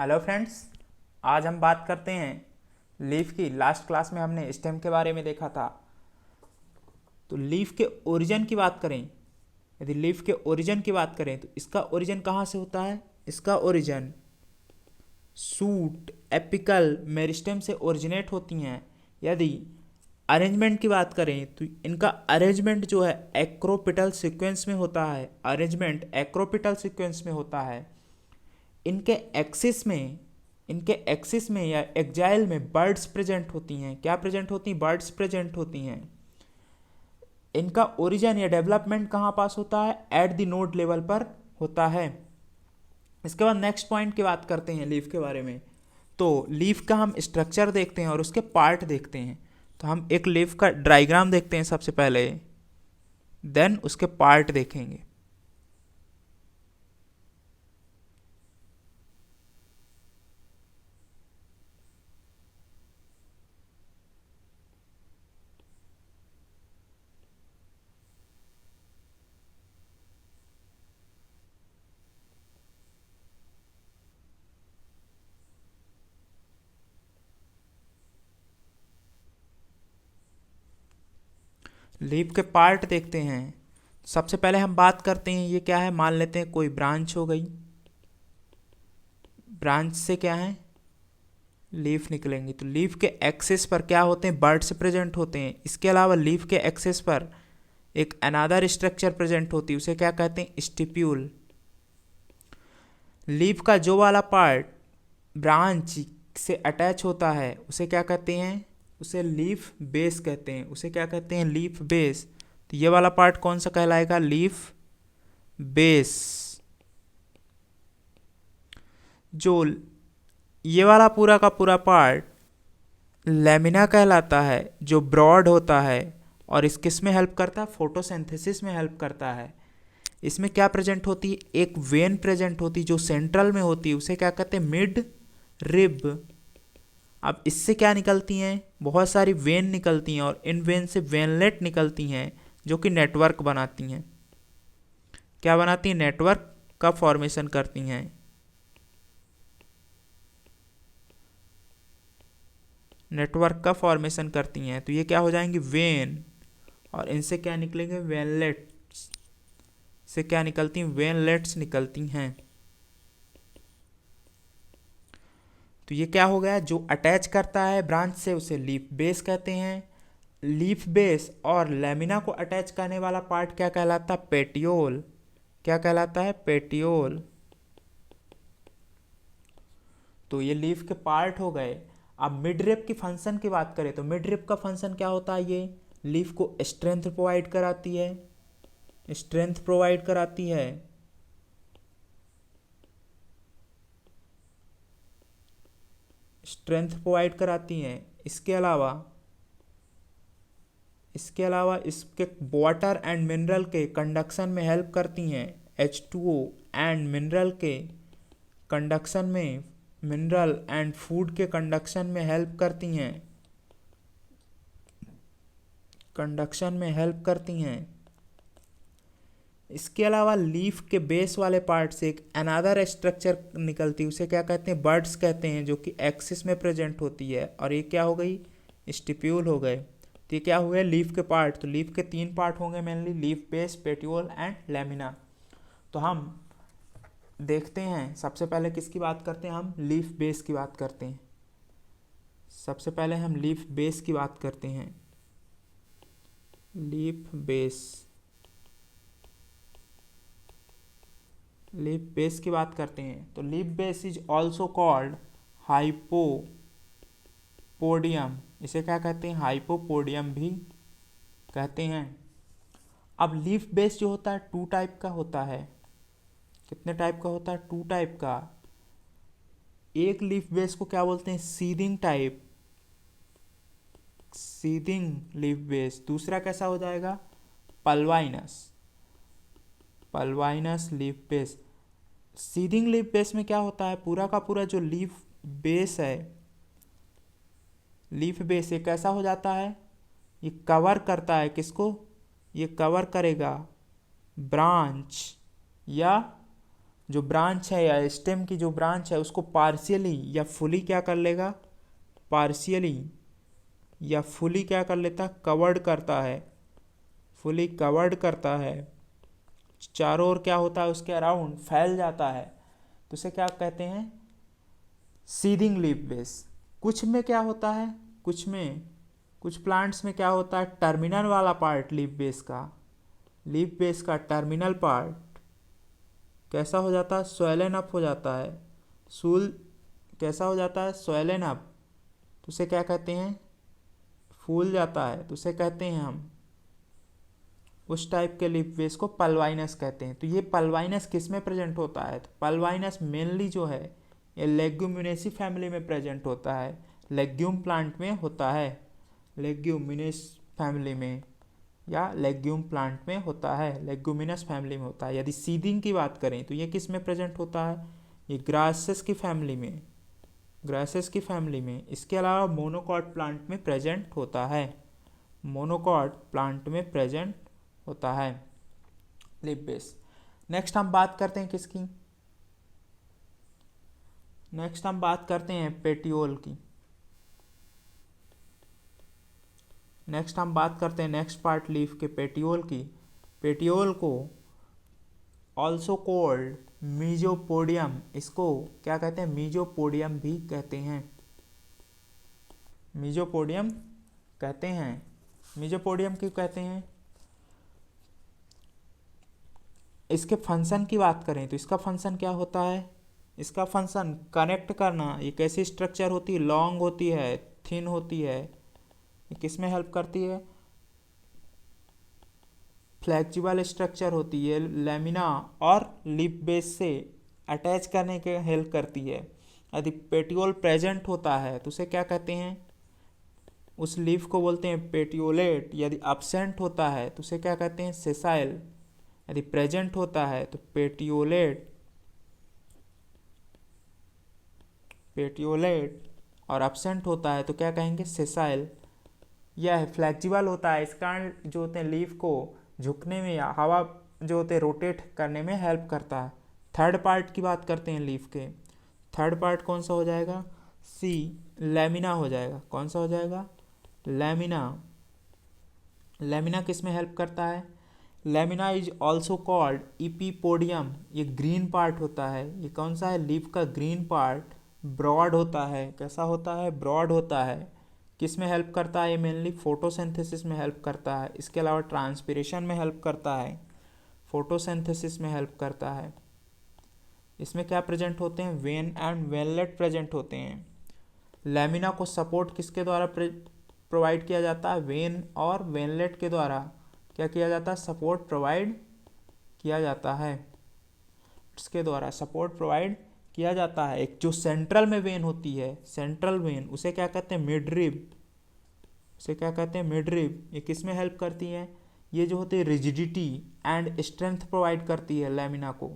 Hello friends. आज हम बात करते हैं लीफ की। लास्ट क्लास में हमने स्टेम के बारे में देखा था। तो लीफ के ओरिजिन की बात करें, यदि लीफ के ओरिजिन की बात करें तो इसका ओरिजिन कहाँ से होता है? इसका ओरिजिन सूट एपिकल मेरिस्टेम से ओरिजिनेट होती हैं। यदि अरेंजमेंट की बात करें तो इनका अरेंजमेंट जो है एक्रोपिटल सीक्वेंस में होता है। अरेंजमेंट एक्रोपिटल सीक्वेंस में होता है। इनके एक्सिस में या एक्जाइल में बर्ड्स प्रेजेंट होती हैं। क्या प्रेजेंट होती हैं? बर्ड्स प्रेजेंट होती हैं। इनका ओरिजिन या डेवलपमेंट कहाँ पास होता है? एट द नोड लेवल पर होता है। इसके बाद नेक्स्ट पॉइंट की बात करते हैं लीफ के बारे में। तो लीफ का हम स्ट्रक्चर देखते हैं और उसके पार्ट देखते हैं। तो हम एक लीफ का डायग्राम देखते हैं सबसे पहले, देन उसके पार्ट देखेंगे। लीफ के पार्ट देखते हैं। सबसे पहले हम बात करते हैं ये क्या है। मान लेते हैं कोई ब्रांच हो गई। ब्रांच से क्या है? लीफ निकलेंगी। तो लीफ के एक्सिस पर क्या होते हैं? बर्ड्स प्रेजेंट होते हैं। इसके अलावा लीफ के एक्सिस पर एक अनादर स्ट्रक्चर प्रेजेंट होती है, उसे क्या कहते हैं? स्टिप्यूल। लीफ का जो वाला पार्ट ब्रांच से अटैच होता है उसे क्या कहते हैं? उसे लीफ बेस कहते हैं। उसे क्या कहते हैं? Leaf base. तो ये वाला पार्ट कौन सा कहलाएगा? Leaf base. जो ये वाला पूरा का पूरा पार्ट लैमिना कहलाता है, जो ब्रॉड होता है और इस किस में हेल्प करता है? फोटोसिंथेसिस में हेल्प करता है। इसमें क्या प्रेजेंट होती है? एक वेन प्रेजेंट होती है जो सेंट्रल में होती है, उसे क्या कहते हैं? Mid rib. अब इससे क्या निकलती हैं? बहुत सारी वेन निकलती हैं और इन वेन से वेनलेट निकलती हैं जो कि नेटवर्क बनाती हैं। क्या बनाती हैं? नेटवर्क का फॉर्मेशन करती हैं। नेटवर्क का फॉर्मेशन करती हैं। तो ये क्या हो जाएंगी? वेन। और इनसे क्या निकलेंगे? वेनलेट्स। से क्या निकलती हैं? वेनलेट्स निकलती हैं। तो ये क्या हो गया? जो अटैच करता है ब्रांच से उसे लीफ बेस कहते हैं। लीफ बेस और लैमिना को अटैच करने वाला पार्ट क्या कहलाता है? पेटियोल। क्या कहलाता है? पेटियोल। तो ये लीफ के पार्ट हो गए। अब मिड रिब की फंक्शन की बात करें तो मिड रिब का फंक्शन क्या होता है? ये लीफ को स्ट्रेंथ प्रोवाइड कराती है। स्ट्रेंथ प्रोवाइड कराती है। स्ट्रेंथ प्रोवाइड कराती हैं। इसके अलावा इसके वाटर एंड मिनरल के कंडक्शन में हेल्प करती हैं। H2O एंड मिनरल के कंडक्शन में, मिनरल एंड फूड के कंडक्शन में हेल्प करती हैं। कंडक्शन में हेल्प करती हैं। इसके अलावा लीफ के बेस वाले पार्ट से एक अनादर स्ट्रक्चर निकलती है, उसे क्या कहते हैं? बर्ड्स कहते हैं, जो कि एक्सिस में प्रेजेंट होती है। और ये क्या हो गई? स्टिप्यूल हो गए। तो ये क्या हुए? लीफ के पार्ट। तो लीफ के 3 पार्ट होंगे mainly, leaf base, petiole and lamina. तो हम देखते हैं सबसे पहले किसकी बात करते हैं? हम लीफ बेस की बात करते हैं। सबसे पहले हम लीफ बेस की बात करते हैं। Leaf base. लीफ बेस की बात करते हैं तो leaf base is also called hypopodium. इसे क्या कहते हैं? हाइपोपोडियम भी कहते हैं। अब लीफ बेस जो होता है 2 टाइप का होता है। कितने टाइप का होता है? 2 टाइप का। एक लीफ बेस को क्या बोलते हैं? Sheathing type, sheathing leaf base. दूसरा कैसा हो जाएगा? Pulvinus, pulvinus leaf base. Sheathing leaf base में क्या होता है? पूरा का पूरा जो लीफ बेस है, लीफ बेस ये कैसा हो जाता है? ये कवर करता है किसको? ये कवर करेगा ब्रांच या जो ब्रांच है या स्टेम की जो ब्रांच है उसको पार्शियली या फुली क्या कर लेगा, पार्शियली या फुली क्या कर लेता है, कवर्ड करता है, फुली कवर्ड करता है, चारों ओर क्या होता है उसके अराउंड फैल जाता है, तो उसे क्या कहते हैं, सीडिंग लीफ बेस। कुछ में क्या होता है, कुछ प्लांट्स में क्या होता है, टर्मिनल वाला पार्ट लीफ बेस का टर्मिनल पार्ट कैसा हो जाता है, स्वेलन अप हो जाता है, सूल कैसा हो जाता है, स्वेलन अप, तो उसे क्या कहते हैं, फूल जाता है, तो उसे कहते हैं हम, उस टाइप के लीफ बेस को पल्वाइनस कहते हैं। तो ये पल्वाइनस किस में प्रेजेंट होता है, तो पल्वाइनस मेनली जो है ये लेग्यूमिनेसी फैमिली में प्रेजेंट होता है, लेग्यूम प्लांट में होता है, लेग्यूमिनेस फैमिली में या लेग्यूम प्लांट में होता है, लेग्यूमिनस फैमिली में होता है। यदि सीडिंग की बात करें तो ये किस में प्रेजेंट होता है, ये ग्रासेस की फैमिली में, ग्रासेस की फैमिली में। इसके अलावा मोनोकॉट प्लांट में प्रेजेंट होता है, मोनोकॉट प्लांट में प्रेजेंट होता है लीफ बेस। नेक्स्ट हम बात करते हैं किसकी, नेक्स्ट हम बात करते हैं पेटियोल की। नेक्स्ट हम बात करते हैं नेक्स्ट पार्ट लीफ के पेटियोल की। पेटियोल को ऑल्सो कॉल्ड मीजोपोडियम, इसको क्या कहते हैं, मीजोपोडियम भी कहते हैं, मीजोपोडियम कहते हैं। मीजोपोडियम क्यों कहते हैं, इसके फंक्शन की बात करें तो इसका फंक्शन क्या होता है, इसका फंक्शन कनेक्ट करना। ये कैसी स्ट्रक्चर होती है, लॉन्ग होती है, थिन होती है, ये किस में हेल्प करती है, फ्लेक्सिबल स्ट्रक्चर होती है, लेमिना और लीफ बेस से अटैच करने के हेल्प करती है। यदि पेटियोल प्रेजेंट होता है तो उसे क्या कहते हैं, उस लीफ को बोलते हैं पेटियोलेट। यदि absent होता है तो उसे क्या कहते हैं, सेसाइल। यदि प्रेजेंट होता है तो पेटियोलेट, पेटियोलेट, और absent होता है तो क्या कहेंगे, सेसाइल। यह फ्लेक्सिबल होता है, इस कारण जो होते हैं लीफ को झुकने में या हवा जो होते हैं रोटेट करने में हेल्प करता है। थर्ड पार्ट की बात करते हैं लीफ के, थर्ड पार्ट कौन सा हो जाएगा, सी, लेमिना हो जाएगा। कौन सा हो जाएगा, लेमिना। लेमिना किस में हेल्प करता है, लेमिना इज ऑल्सो कॉल्ड इपीपोडियम। ये ग्रीन पार्ट होता है, ये कौन सा है, लीफ का ग्रीन पार्ट ब्रॉड होता है, कैसा होता है, ब्रॉड होता है। किस में हेल्प करता है, ये मेनली फोटोसिंथेसिस में हेल्प करता है, इसके अलावा ट्रांसपिरेशन में हेल्प करता है, फोटोसिंथेसिस में हेल्प करता है। इसमें क्या प्रेजेंट होते हैं, वेन एंड वेनलेट प्रेजेंट होते हैं। लेमिना को सपोर्ट किसके द्वारा प्रोवाइड किया जाता है, वेन और वेनलेट के द्वारा क्या किया जाता है, सपोर्ट प्रोवाइड किया जाता है, इसके द्वारा सपोर्ट प्रोवाइड किया जाता है। एक जो सेंट्रल में वेन होती है, सेंट्रल वेन, उसे क्या कहते हैं, मिडरिब, उसे क्या कहते हैं, मिडरिब। ये किस में हेल्प करती है, ये जो होती है रिजिडिटी एंड स्ट्रेंथ प्रोवाइड करती है, लेमिना को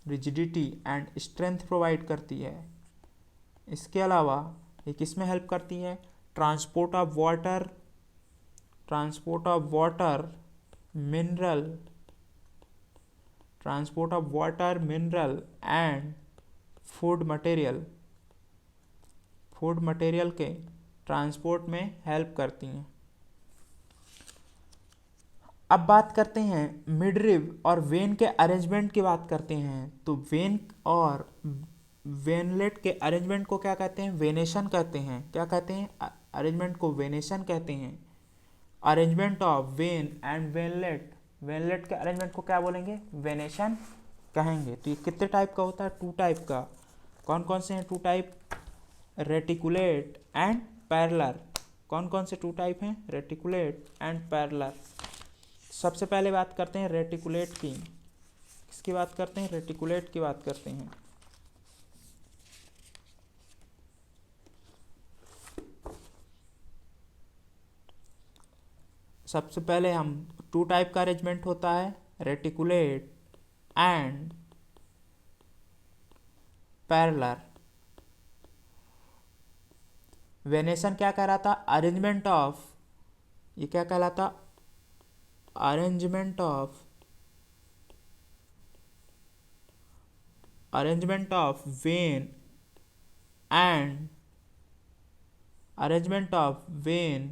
रिजिडिटी एंड स्ट्रेंथ प्रोवाइड करती है। इसके अलावा ये किस में हेल्प करती है, transport of water, transport of water, mineral, transport of water, mineral and food material, food material के ट्रांसपोर्ट में हेल्प करती हैं। अब बात करते हैं मिडरिब और वेन के अरेंजमेंट की बात करते हैं। तो वेन और वेनलेट के अरेंजमेंट को क्या कहते हैं, वेनेशन कहते हैं। क्या कहते हैं, अरेंजमेंट को वेनेशन कहते हैं। अरेंजमेंट ऑफ वेन एंड वेनलेट, वेनलेट के अरेंजमेंट को क्या बोलेंगे, वेनेशन कहेंगे। तो ये कितने टाइप का होता है, 2 टाइप का। कौन कौन से हैं 2 टाइप, रेटिकुलेट एंड पैरेलल। कौन कौन से 2 टाइप हैं, रेटिकुलेट एंड पैरेलल। सबसे पहले बात करते हैं रेटिकुलेट की। किसकी बात करते हैं, रेटिकुलेट की बात करते हैं। सबसे पहले हम 2 टाइप का अरेंजमेंट होता है, रेटिकुलेट एंड पैरेलल। वेनेशन क्या कह रहा था, अरेंजमेंट ऑफ, ये क्या कहलाता, arrangement of arrangement of vein and arrangement of vein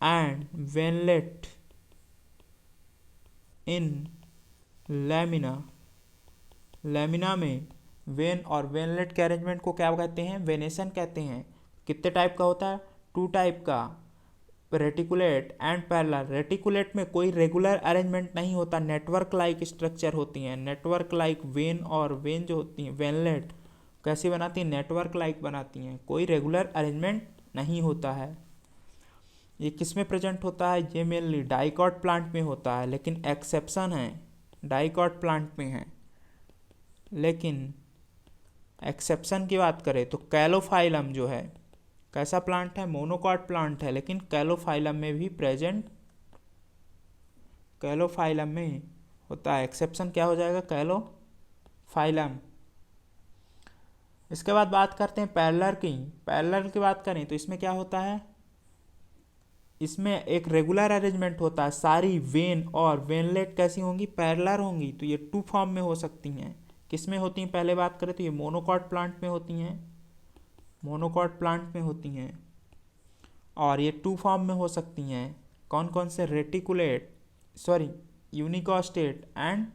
and veinlet in lamina में वेन और वेनलेट के अरेंजमेंट को क्या कहते हैं? वेनेशन कहते हैं। कितने टाइप का होता है? 2 टाइप का, रेटिकुलेट एंड पैरेलल। रेटिकुलेट में कोई रेगुलर अरेंजमेंट नहीं होता, नेटवर्क लाइक स्ट्रक्चर होती हैं। नेटवर्क लाइक वेन और वेन जो होती हैं वेनलेट कैसी बनाती हैं? नेटवर्क लाइक बनाती हैं, कोई रेगुलर अरेंजमेंट नहीं होता है। ये किस में प्रेजेंट होता है? ये मेनली डाइकॉट प्लांट में होता है, लेकिन एक्सेप्शन है, डाइकॉट प्लांट में है। लेकिन एक्सेप्शन की बात करें तो कैलोफाइलम जो है कैसा प्लांट है? मोनोकॉट प्लांट है, लेकिन कैलोफाइलम में भी प्रेजेंट, कैलोफाइलम में होता है। एक्सेप्शन क्या हो जाएगा? कैलोफाइलम। इसके बाद बात करते हैं पैरेलल की। पैरेलल की बात करें तो इसमें क्या होता है? इसमें एक रेगुलर अरेंजमेंट होता है। सारी वेन और वेनलेट कैसी होंगी? पैरेलल होंगी। तो ये 2 फॉर्म में हो सकती हैं। किस में होती हैं? पहले बात करें तो ये मोनोकॉट प्लांट में होती हैं, मोनोकॉट प्लांट में होती हैं। और ये 2 फॉर्म में हो सकती हैं। कौन कौन से? रेटिकुलेट, सॉरी यूनिकॉस्टेट एंड,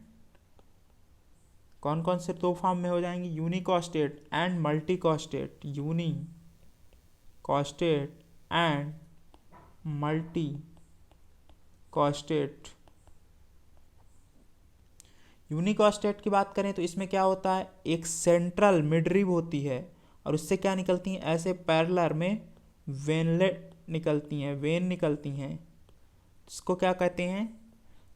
कौन कौन से 2 फॉर्म में हो जाएंगी? Unicostate and मल्टीकॉस्टेट। Unicostate and मल्टीकॉस्टेट। Unicostate की बात करें तो इसमें क्या होता है? एक सेंट्रल मिडरिब होती है और उससे क्या निकलती हैं? ऐसे पैरेलल में वेनलेट निकलती हैं, वेन निकलती हैं। इसको क्या कहते हैं?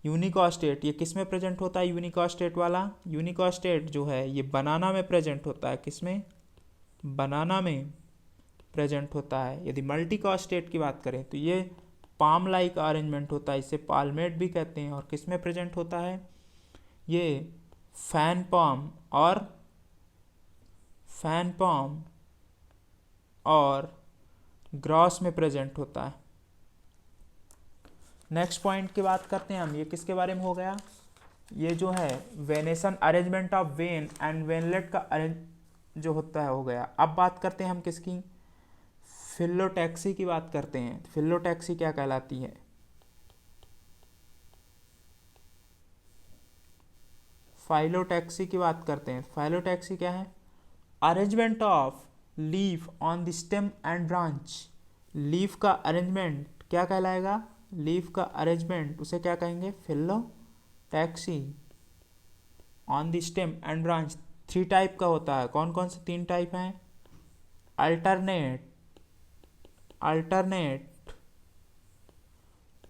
यूनिकॉस्टेट। ये किस में प्रेजेंट होता है? यूनिकॉस्टेट वाला। यूनिकॉस्टेट जो है ये बनाना में प्रेजेंट होता है। किस में? बनाना में प्रेजेंट होता है। यदि मल्टीकॉस्टेट की बात करें तो ये पाम लाइक अरेंजमेंट होता है, इसे पालमेट भी कहते हैं। और किस में प्रेजेंट होता है? ये फैन पाम और ग्रॉस में प्रेजेंट होता है। नेक्स्ट पॉइंट की बात करते हैं हम। ये किसके बारे में हो गया? ये जो है venation, arrangement of vein and veinlet का जो होता है हो गया। अब बात करते हैं हम किसकी? फिलोटैक्सी की बात करते हैं। फिलोटैक्सी क्या कहलाती है? फाइलोटैक्सी की बात करते हैं। फाइलोटैक्सी क्या है? Arrangement of leaf on the stem and branch. Leaf का अरेंजमेंट क्या कहलाएगा? लीफ का अरेंजमेंट उसे क्या कहेंगे? Phyllotaxy on the stem and branch. 3 type का होता है। कौन कौन से 3 टाइप हैं? Alternate,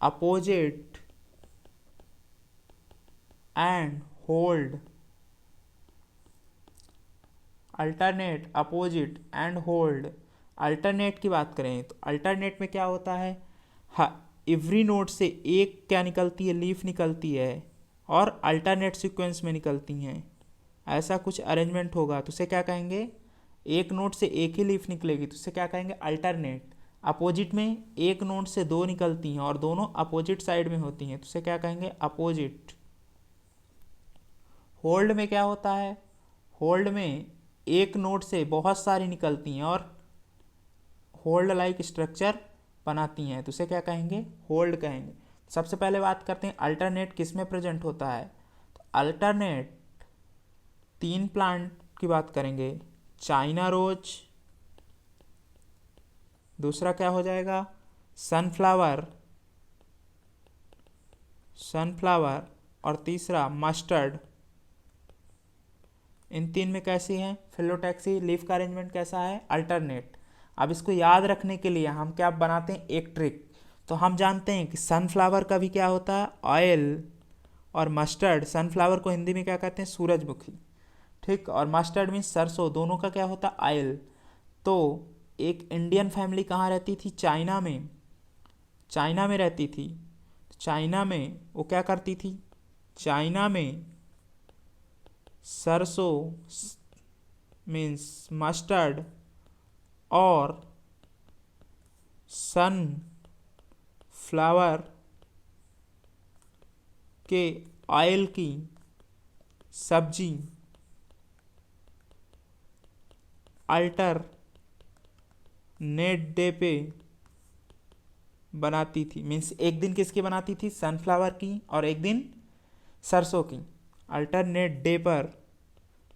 opposite and hold. Alternate, opposite and hold. Alternate की बात करें तो अल्टरनेट में क्या होता है? हाँ, एवरी नोड से एक क्या निकलती है? लीफ निकलती है और अल्टरनेट सीक्वेंस में निकलती हैं। ऐसा कुछ अरेंजमेंट होगा तो उसे क्या कहेंगे? एक नोड से एक ही लीफ निकलेगी तो उसे क्या कहेंगे? अल्टरनेट। अपोजिट में एक नोड से 2 निकलती हैं और दोनों अपोजिट साइड में होती हैं तो उसे क्या कहेंगे? अपोजिट। होल्ड में क्या होता है? होल्ड में एक नोड से बहुत सारी निकलती हैं और होल्ड लाइक स्ट्रक्चर बनाती हैं तो उसे क्या कहेंगे? होल्ड कहेंगे। सबसे पहले बात करते हैं अल्टरनेट किस में प्रेजेंट होता है। तो अल्टरनेट 3 प्लांट की बात करेंगे। चाइना रोज, दूसरा क्या हो जाएगा? सनफ्लावर, और तीसरा मस्टर्ड। इन 3 में कैसी है फिलोटैक्सी? लीफ का अरेंजमेंट कैसा है? अल्टरनेट। अब इसको याद रखने के लिए हम क्या बनाते हैं? एक ट्रिक। तो हम जानते हैं कि सनफ्लावर का भी क्या होता है? ऑयल। और मस्टर्ड, सनफ्लावर को हिंदी में क्या कहते हैं? सूरजमुखी। ठीक। और मस्टर्ड मीन्स सरसों, दोनों का क्या होता है? ऑयल। तो एक इंडियन फैमिली कहाँ रहती थी? चाइना में। चाइना में रहती थी। चाइना में वो क्या करती थी? चाइना में सरसों मीन्स मस्टर्ड और सनफ्लावर के ऑयल की सब्जी अल्टरनेट डे पे बनाती थी। मीन्स एक दिन किसकी बनाती थी? सनफ्लावर की, और एक दिन सरसों की। अल्टरनेट डे पर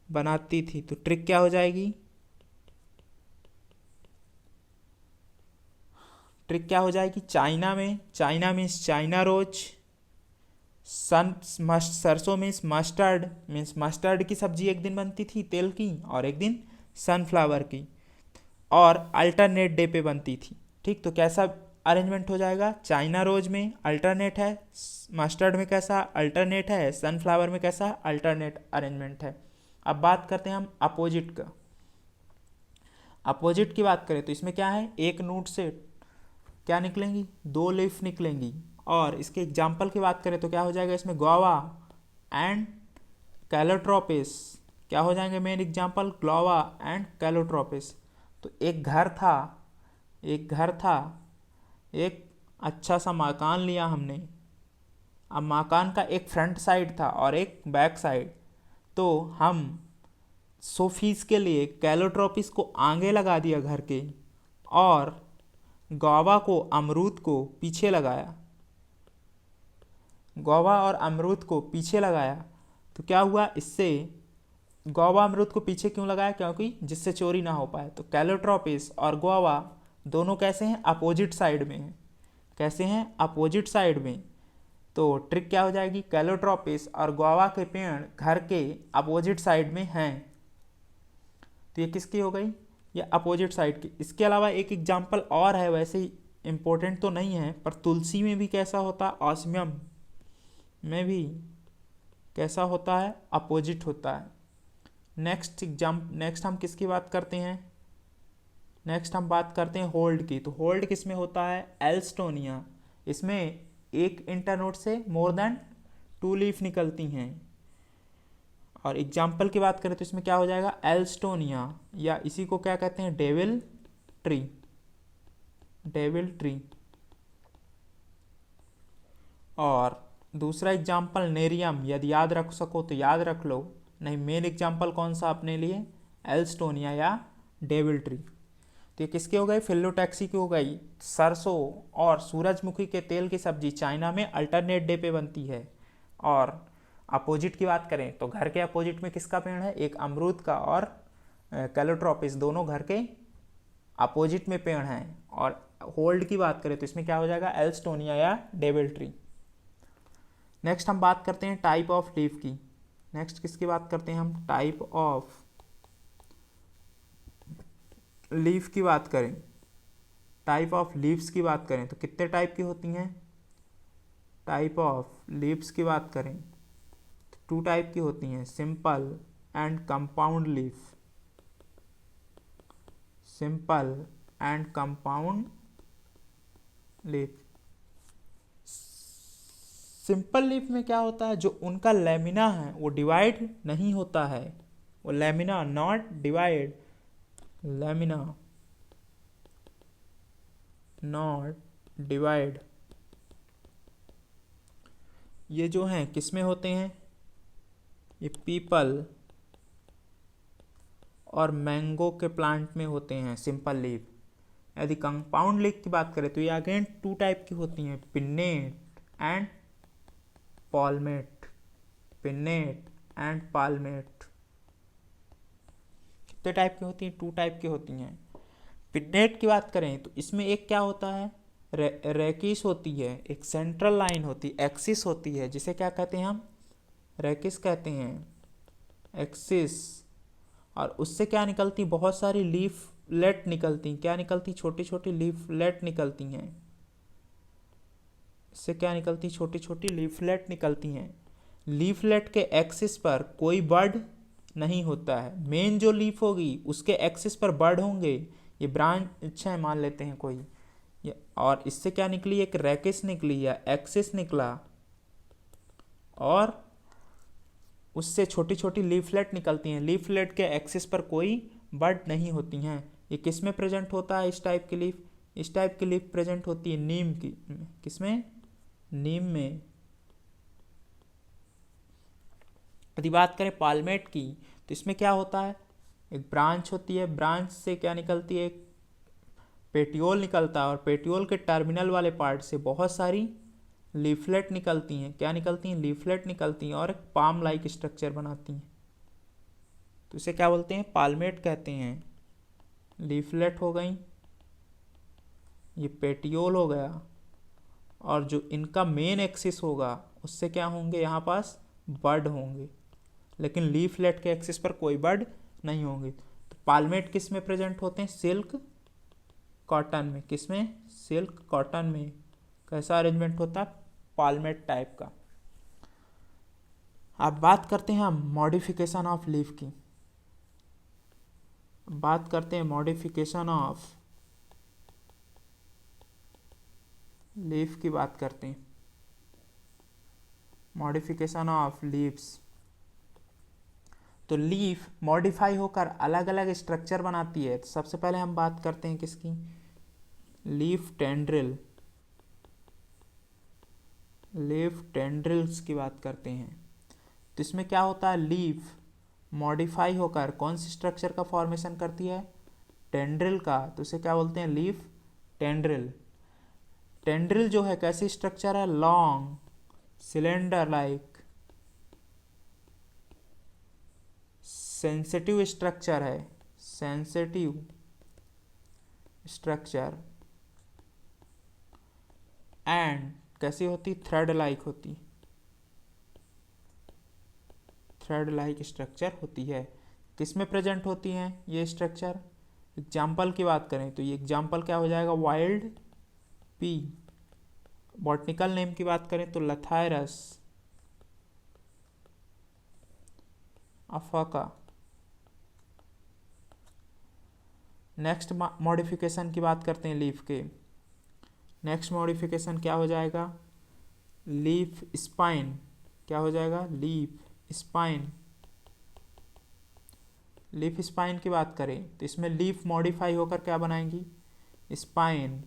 बनाती थी। तो ट्रिक क्या हो जाएगी? ट्रिक क्या हो जाएगी? चाइना में, चाइना मीन्स चाइना रोज, सरसों मीन्स मस्टर्ड, मीन्स मस्टर्ड की सब्जी एक दिन बनती थी तेल की, और एक दिन सनफ्लावर की, और अल्टरनेट डे पे बनती थी। ठीक, तो कैसा अरेंजमेंट हो जाएगा? चाइना रोज में अल्टरनेट है, मस्टर्ड में कैसा अल्टरनेट है, सनफ्लावर में कैसा अल्टरनेट अरेंजमेंट है। अब बात करते हैं हम अपोजिट का। अपोजिट की बात करें तो इसमें क्या है? एक नोट से क्या निकलेंगी? 2 लीफ निकलेंगी। और इसके एग्जाम्पल की बात करें तो क्या हो जाएगा? इसमें ग्वावा एंड कैलोट्रोपिस क्या हो जाएंगे? Main example guava and Calotropis. तो एक घर था, एक अच्छा सा मकान लिया हमने। अब मकान का एक फ्रंट साइड था और एक बैक साइड। तो हम सोफीस के लिए कैलोट्रोपिस को आगे लगा दिया घर के, और गौवा को, अमरूद को पीछे लगाया। गौवा और अमरूद को पीछे लगाया तो क्या हुआ? इससे गौवा अमरूद को पीछे क्यों लगाया? क्योंकि जिससे चोरी ना हो पाए। तो कैलोट्रोपिस और गौवा दोनों कैसे हैं? अपोजिट साइड में हैं। कैसे हैं? अपोजिट साइड में। तो ट्रिक क्या हो जाएगी? कैलोट्रोपिस और गौवा के पेड़ घर के अपोजिट साइड में हैं। तो ये किसकी हो गई? ये अपोजिट साइड की। इसके अलावा एक एग्जाम्पल और है, वैसे ही इम्पोर्टेंट तो नहीं है, पर तुलसी में भी कैसा होता है? ऑस्मियम में भी कैसा होता है? अपोजिट होता है। नेक्स्ट हम किसकी बात करते हैं? नेक्स्ट हम बात करते हैं होल्ड की। तो होल्ड किस में होता है? एल्स्टोनिया। इसमें एक इंटरनोड से मोर देन 2 लीफ निकलती हैं। और एग्जाम्पल की बात करें तो इसमें क्या हो जाएगा? एल्स्टोनिया, या इसी को क्या कहते हैं? Devil tree. Devil tree. और दूसरा एग्जाम्पल नेरियम। यदि याद रख सको तो याद रख लो, नहीं मेन एग्जाम्पल कौन सा अपने लिए? एल्स्टोनिया या डेविल ट्री। तो ये किसके हो गए? फिलोटैक्सी की हो गई। सरसों और सूरजमुखी के तेल की सब्जी चाइना में अल्टरनेट डे पे बनती है। और अपोजिट की बात करें तो घर के अपोजिट में किसका पेड़ है? एक अमरूद का और कैलोट्रोपिस, दोनों घर के अपोजिट में पेड़ हैं। और होल्ड की बात करें तो इसमें क्या हो जाएगा? एल्स्टोनिया या डेविल ट्री। नेक्स्ट हम बात करते हैं टाइप ऑफ लीफ की। नेक्स्ट किसकी बात करते हैं हम? टाइप ऑफ लीफ की बात करें, टाइप ऑफ लीव्स की बात करें तो कितने टाइप की होती हैं? टाइप ऑफ लीव्स की बात करें तो 2 टाइप की होती हैं, simple and compound leaf. Simple and compound leaf. Simple leaf में क्या होता है? जो उनका लेमिना है वो डिवाइड नहीं होता है। वो lamina not divide, lamina not divide. ये जो हैं किस में होते हैं? ये पीपल और मैंगो के प्लांट में होते हैं सिंपल लीफ। यदि कंपाउंड लीफ की बात करें तो ये अगेन 2 टाइप की होती हैं, पिन्नेट एंड पाल्मेट। पिन्नेट एंड पाल्मेट कितने टाइप की होती हैं? 2 टाइप की होती हैं। पिन्नेट की बात करें तो इसमें एक क्या होता है? रेकिस होती है, एक सेंट्रल लाइन होती है, एक्सिस होती है, जिसे क्या कहते हैं हम? रेकिस कहते हैं, एक्सिस। और उससे क्या निकलती? बहुत सारी लीफलेट निकलती। क्या निकलती? छोटी छोटी लीफलेट निकलती हैं। इससे क्या निकलती? छोटी छोटी लीफलेट निकलती हैं। लीफलेट के एक्सिस पर कोई बर्ड नहीं होता है। मेन जो लीफ होगी उसके एक्सिस पर बर्ड होंगे। ये ब्रांच है मान लेते हैं कोई, और इससे क्या निकली? एक रेकिस निकली या एक्सिस निकला, और उससे छोटी छोटी लीफलेट निकलती हैं। लीफलेट के एक्सिस पर कोई बर्ड नहीं होती हैं। ये किस में प्रेजेंट होता है? इस टाइप की लीफ, इस टाइप की लीफ प्रेजेंट होती है नीम की। किसमें? नीम में। यदि बात करें पालमेट की तो इसमें क्या होता है, एक ब्रांच होती है, ब्रांच से क्या निकलती है, एक पेटियोल निकलता है और पेटियोल के टर्मिनल वाले पार्ट से बहुत सारी लीफलेट निकलती हैं। क्या निकलती हैं, लीफलेट निकलती हैं और एक पाम लाइक स्ट्रक्चर बनाती हैं। तो इसे क्या बोलते हैं, पालमेट कहते हैं। लीफलेट हो गई, ये पेटियोल हो गया, और जो इनका मेन एक्सिस होगा उससे क्या होंगे, यहाँ पास बड होंगे, लेकिन लीफलेट के एक्सिस पर कोई बड नहीं होंगे। तो पालमेट किस में प्रेजेंट होते हैं, सिल्क कॉटन में। किस में, सिल्क कॉटन में। कैसा अरेंजमेंट होता है, पालमेट टाइप का। अब बात करते हैं हम मॉडिफिकेशन ऑफ लीफ की। बात करते हैं मॉडिफिकेशन ऑफ लीफ की बात करते हैं। Modification of leaves. तो लीफ मॉडिफाई होकर अलग अलग स्ट्रक्चर बनाती है। तो सबसे पहले हम बात करते हैं किसकी, लीफ टेंड्रिल। लीफ टेंड्रिल्स की बात करते हैं। तो इसमें क्या होता है, लीफ मॉडिफाई होकर कौन सी स्ट्रक्चर का फॉर्मेशन करती है, टेंड्रिल का। तो इसे क्या बोलते हैं, लीफ टेंड्रिल। टेंड्रिल जो है कैसी स्ट्रक्चर है, long cylinder like sensitive structure है, सेंसिटिव स्ट्रक्चर। एंड कैसी होती, थ्रेड लाइक होती, थ्रेड लाइक स्ट्रक्चर होती है। किस में प्रेजेंट होती हैं ये स्ट्रक्चर, एग्जाम्पल की बात करें तो ये एग्जाम्पल क्या हो जाएगा, वाइल्ड पी। बॉटनिकल नेम की बात करें तो लथायरस अफाका। नेक्स्ट मॉडिफिकेशन की बात करते हैं लीफ के। नेक्स्ट मॉडिफिकेशन क्या हो जाएगा, लीफ स्पाइन। क्या हो जाएगा, लीफ स्पाइन। लीफ स्पाइन की बात करें तो इसमें लीफ मॉडिफाई होकर क्या बनाएंगी, स्पाइन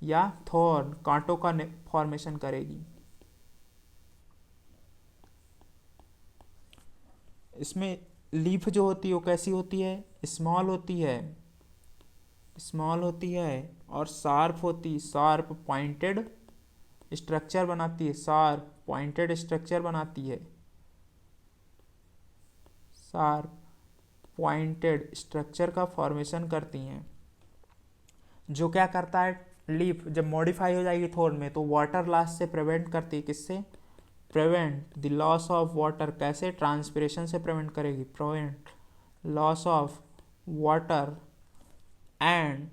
या थॉर्न, कांटों का फॉर्मेशन करेगी। इसमें लीफ जो होती है वो कैसी होती है, स्मॉल होती है, स्मॉल होती है और शार्प होती, शार्प पॉइंटेड स्ट्रक्चर बनाती है, शार्प पॉइंटेड स्ट्रक्चर बनाती है, शार्प पॉइंटेड स्ट्रक्चर का फॉर्मेशन करती हैं। जो क्या करता है, लीफ जब मॉडिफाई हो जाएगी थोर्न में तो वाटर लॉस से प्रिवेंट करती है। किससे, prevent the loss of water. कैसे, ट्रांसपिरेशन से प्रिवेंट करेगी, prevent loss of water. And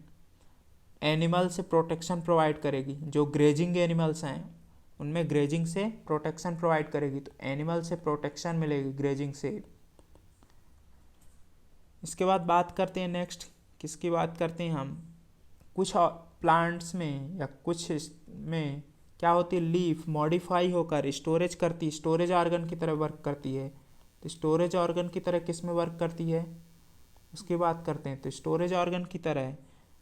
animal से प्रोटेक्शन प्रोवाइड करेगी, जो ग्रेजिंग एनिमल्स हैं उनमें ग्रेजिंग से प्रोटेक्शन प्रोवाइड करेगी। तो एनिमल से प्रोटेक्शन मिलेगी ग्रेजिंग से। इसके बाद बात करते हैं नेक्स्ट, किसकी बात करते हैं हम, कुछ प्लांट्स में या कुछ में क्या होती है, लीफ मॉडिफाई होकर स्टोरेज करती, स्टोरेज ऑर्गन की तरह वर्क करती है। तो स्टोरेज ऑर्गन की तरह किस में वर्क करती है, उसकी बात करते हैं। तो स्टोरेज ऑर्गन की तरह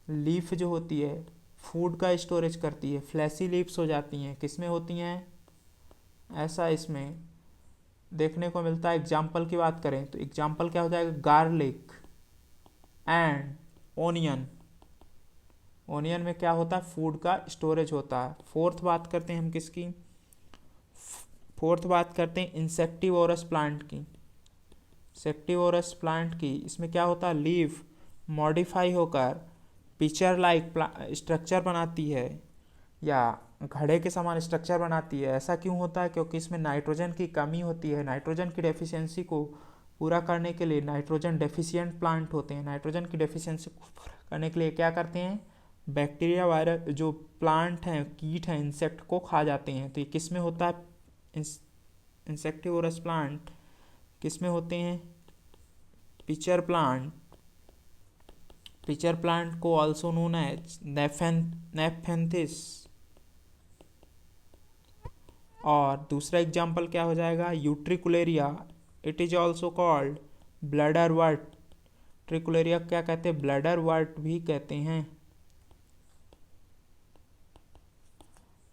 लीफ जो होती है फूड का स्टोरेज करती है। फ्लैशी लीव्स हो जाती हैं, किस में होती हैं, ऐसा इसमें देखने को मिलता है। एग्जाम्पल की बात करें तो एग्जाम्पल क्या हो जाएगा, गार्लिक एंड ओनियन। ओनियन में क्या होता है, फूड का स्टोरेज होता है। फोर्थ बात करते हैं हम किसकी, फोर्थ बात करते हैं इंसेक्टिवोरस प्लांट की। इंसेक्टिवोरस प्लांट की, इसमें क्या होता है, लीफ मॉडिफाई होकर पिचर लाइक स्ट्रक्चर बनाती है या घड़े के समान स्ट्रक्चर बनाती है। ऐसा क्यों होता है, क्योंकि इसमें नाइट्रोजन की कमी होती है। नाइट्रोजन की डेफिशिएंसी को पूरा करने के लिए, नाइट्रोजन डेफिशिएंट प्लांट होते हैं, नाइट्रोजन की डेफिशिएंसी को पूरा करने के लिए क्या करते हैं, बैक्टीरिया वायरस जो प्लांट हैं, कीट हैं, इंसेक्ट को खा जाते हैं। तो ये किस में होता है, इंसेक्टिवोरस प्लांट किस में होते हैं, पिचर प्लांट। पिचर प्लांट को ऑल्सो नोन एज नेफेंथिस। और दूसरा एग्जाम्पल क्या हो जाएगा, utricularia. It is also called bladderwort. Utricularia क्या कहते हैं, ब्लैडर वर्ट भी कहते हैं,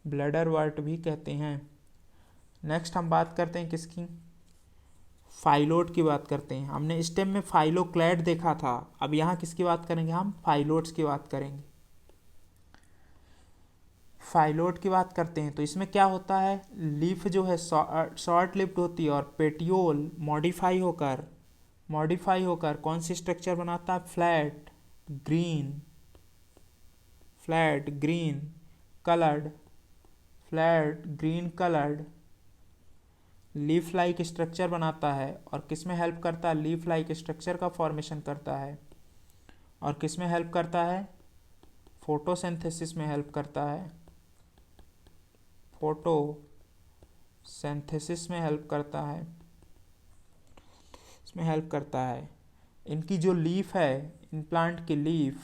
ब्लैडर वर्ट भी कहते हैं। नेक्स्ट हम बात करते हैं किसकी, फाइलोट की बात करते हैं। हमने स्टेम में फाइलोक्लैड देखा था, अब यहाँ किसकी बात करेंगे, हम फाइलोट्स की बात करेंगे। फाइलोट की बात करते हैं तो इसमें क्या होता है, लीफ जो है शॉर्ट लिप्ड होती है और पेटियोल मॉडिफाई होकर कौन सी स्ट्रक्चर बनाता है, flat green coloured leaf like structure बनाता है। और किस में हेल्प करता है, लीफ लाइक स्ट्रक्चर का फॉर्मेशन करता है। और किस में हेल्प करता है, फोटोसिंथेसिस में हेल्प करता है, फोटोसिंथेसिस में हेल्प करता है, इसमें हेल्प करता है। इनकी जो लीफ है, इन प्लांट की लीफ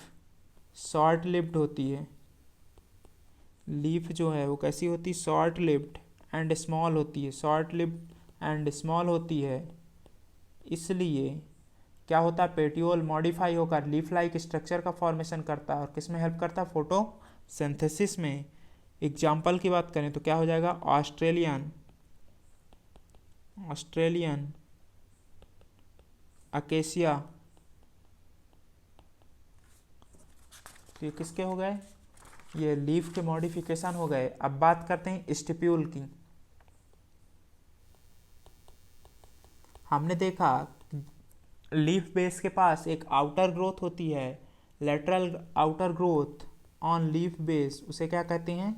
शॉर्ट लिप्ड होती है। लीफ जो है वो कैसी होती है, शॉर्ट लिप्ड एंड स्मॉल होती है, शॉर्ट लिप्ड एंड स्मॉल होती है। इसलिए क्या होता है, पेटियोल मॉडिफाई होकर लीफ लाइक स्ट्रक्चर का फॉर्मेशन करता है। और किस में हेल्प करता है, फोटोसिंथेसिस में। एग्जाम्पल की बात करें तो क्या हो जाएगा, ऑस्ट्रेलियन अकेसिया। तो ये किसके हो गए, ये लीफ के मॉडिफिकेशन हो गए। अब बात करते हैं स्टिप्यूल की। हमने देखा लीफ बेस के पास एक आउटर ग्रोथ होती है, lateral outer growth on leaf base, उसे क्या कहते हैं,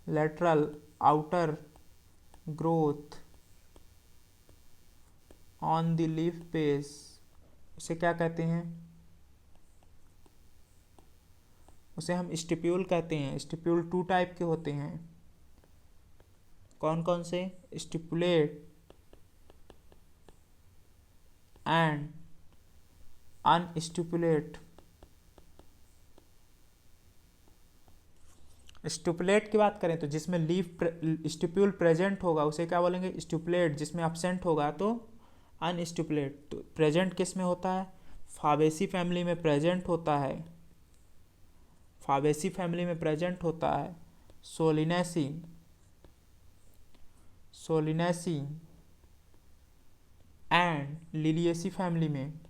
lateral outer growth on the leaf base, उसे क्या कहते हैं, उसे हम स्टिप्यूल कहते हैं। स्टिप्यूल 2 टाइप के होते हैं, कौन कौन से, स्टिपुलेट एंड अनस्टिपुलेट। स्टिपुलेट की बात करें तो जिसमें लीफ स्टिप्यूल प्रेजेंट होगा उसे क्या बोलेंगे, स्टिपुलेट। जिसमें एब्सेंट होगा तो अनस्टिपुलेट। तो प्रेजेंट किस में होता है, फाबेसी फैमिली में प्रेजेंट होता है, फाबेसी फैमिली में प्रेजेंट होता है। सोलिनेसी एंड लिलिएसी फैमिली में,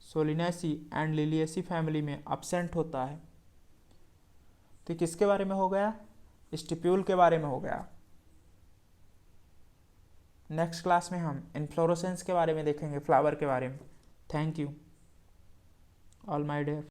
सोलिनेसी एंड लिलिएसी फैमिली में एब्सेंट होता है। तो किसके बारे में हो गया, स्टिप्यूल के बारे में हो गया। नेक्स्ट क्लास में हम इन्फ्लोरेसेंस के बारे में देखेंगे, फ्लावर के बारे में। Thank you all my dear.